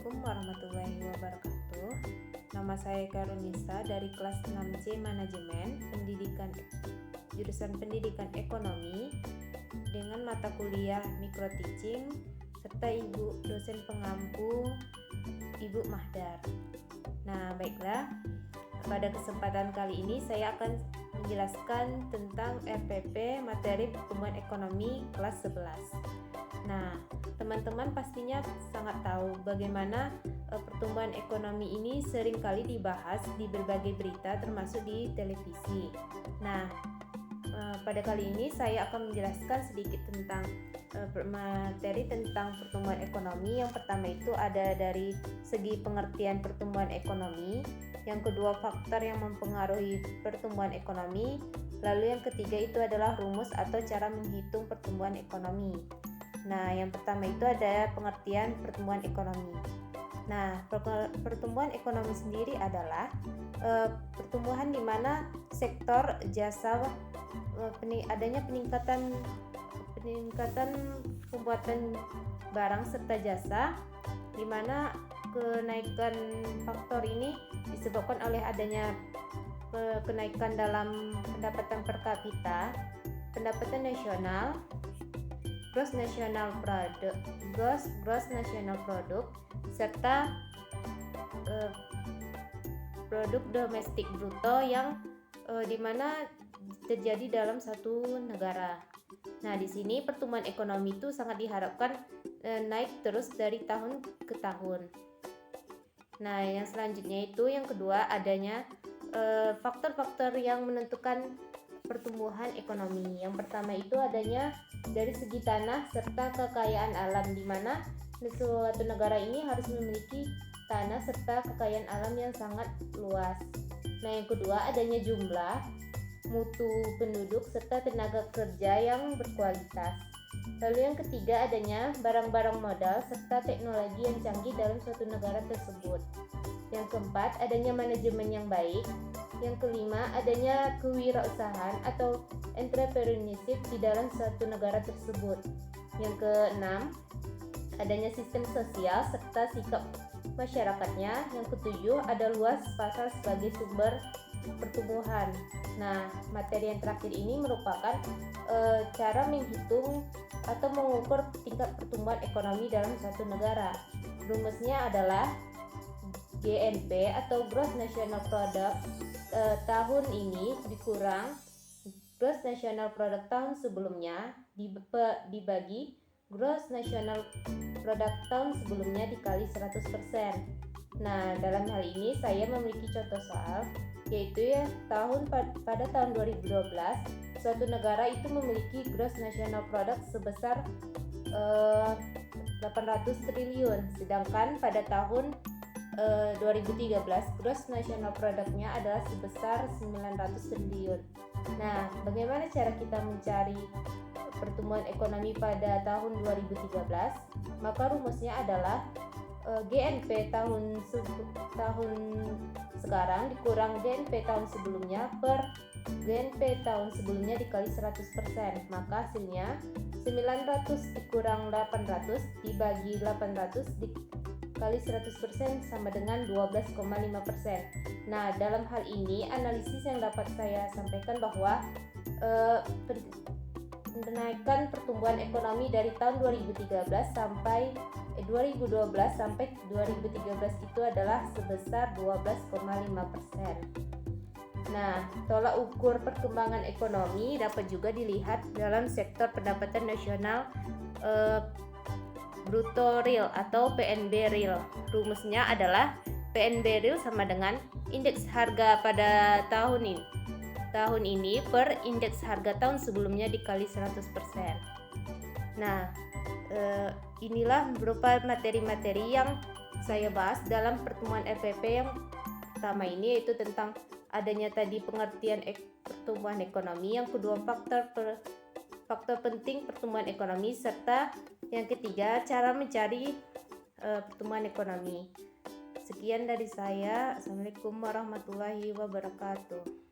Assalamualaikum warahmatullahi wabarakatuh. Nama saya Karunisa dari kelas 6C Manajemen jurusan Pendidikan Ekonomi dengan mata kuliah Micro Teaching serta Ibu dosen pengampu Ibu Mahdar. Nah, baiklah. Pada kesempatan kali ini saya akan menjelaskan tentang RPP materi pertumbuhan ekonomi kelas 11. Nah, teman-teman pastinya sangat tahu bagaimana pertumbuhan ekonomi ini sering kali dibahas di berbagai berita termasuk di televisi. Nah, pada kali ini saya akan menjelaskan sedikit tentang materi tentang pertumbuhan ekonomi. Yang pertama itu ada dari segi pengertian pertumbuhan ekonomi, yang kedua faktor yang mempengaruhi pertumbuhan ekonomi, lalu yang ketiga itu adalah rumus atau cara menghitung pertumbuhan ekonomi. Nah, yang pertama itu ada pengertian pertumbuhan ekonomi. Nah, pertumbuhan ekonomi sendiri adalah pertumbuhan di mana sektor jasa adanya peningkatan pembuatan barang serta jasa, di mana kenaikan faktor ini disebabkan oleh adanya kenaikan dalam pendapatan per kapita, pendapatan nasional, gross national product serta produk domestik bruto yang dimana terjadi dalam satu negara. Nah, di sini pertumbuhan ekonomi itu sangat diharapkan naik terus dari tahun ke tahun. Nah, yang selanjutnya itu yang kedua adanya faktor-faktor yang menentukan pertumbuhan ekonomi. Yang pertama itu adanya dari segi tanah serta kekayaan alam, di mana suatu negara ini harus memiliki tanah serta kekayaan alam yang sangat luas. Nah, yang kedua adanya jumlah, mutu penduduk serta tenaga kerja yang berkualitas. Lalu yang ketiga adanya barang-barang modal serta teknologi yang canggih dalam suatu negara tersebut. Yang keempat adanya manajemen yang baik. Yang kelima adanya kewirausahaan atau entrepreneurship di dalam suatu negara tersebut. Yang keenam adanya sistem sosial serta sikap masyarakatnya. Yang ketujuh ada luas pasar sebagai sumber pertumbuhan. Nah, materi yang terakhir ini merupakan cara menghitung atau mengukur tingkat pertumbuhan ekonomi dalam suatu negara. Rumusnya adalah GNP atau Gross National Product tahun ini dikurang Gross National Product tahun sebelumnya dibagi Gross National Product tahun sebelumnya dikali 100%. Nah, dalam hal ini saya memiliki contoh soal, yaitu pada tahun 2012 suatu negara itu memiliki Gross National Product sebesar 800 triliun, sedangkan pada tahun 2013 Gross National Product-nya adalah sebesar 900 triliun. Nah, bagaimana cara kita mencari pertumbuhan ekonomi pada tahun 2013? Maka rumusnya adalah GNP tahun sekarang dikurang GNP tahun sebelumnya per GNP tahun sebelumnya dikali 100%. Maka hasilnya 900 dikurang 800 dibagi 800 dikali 100% sama dengan 12,5%. Nah, dalam hal ini analisis yang dapat saya sampaikan bahwa kenaikan pertumbuhan ekonomi dari tahun 2012 sampai 2013 itu adalah sebesar 12,5%. Nah, tolak ukur perkembangan ekonomi dapat juga dilihat dalam sektor pendapatan nasional bruto real atau PNB real. Rumusnya adalah PNB real sama dengan indeks harga pada tahun ini per indeks harga tahun sebelumnya dikali 100%. Nah, inilah berupa materi-materi yang saya bahas dalam pertemuan RPP yang pertama ini, yaitu tentang adanya tadi pengertian pertumbuhan ekonomi, yang kedua faktor penting pertumbuhan ekonomi, serta yang ketiga cara mencari pertumbuhan ekonomi. Sekian dari saya. Assalamualaikum warahmatullahi wabarakatuh.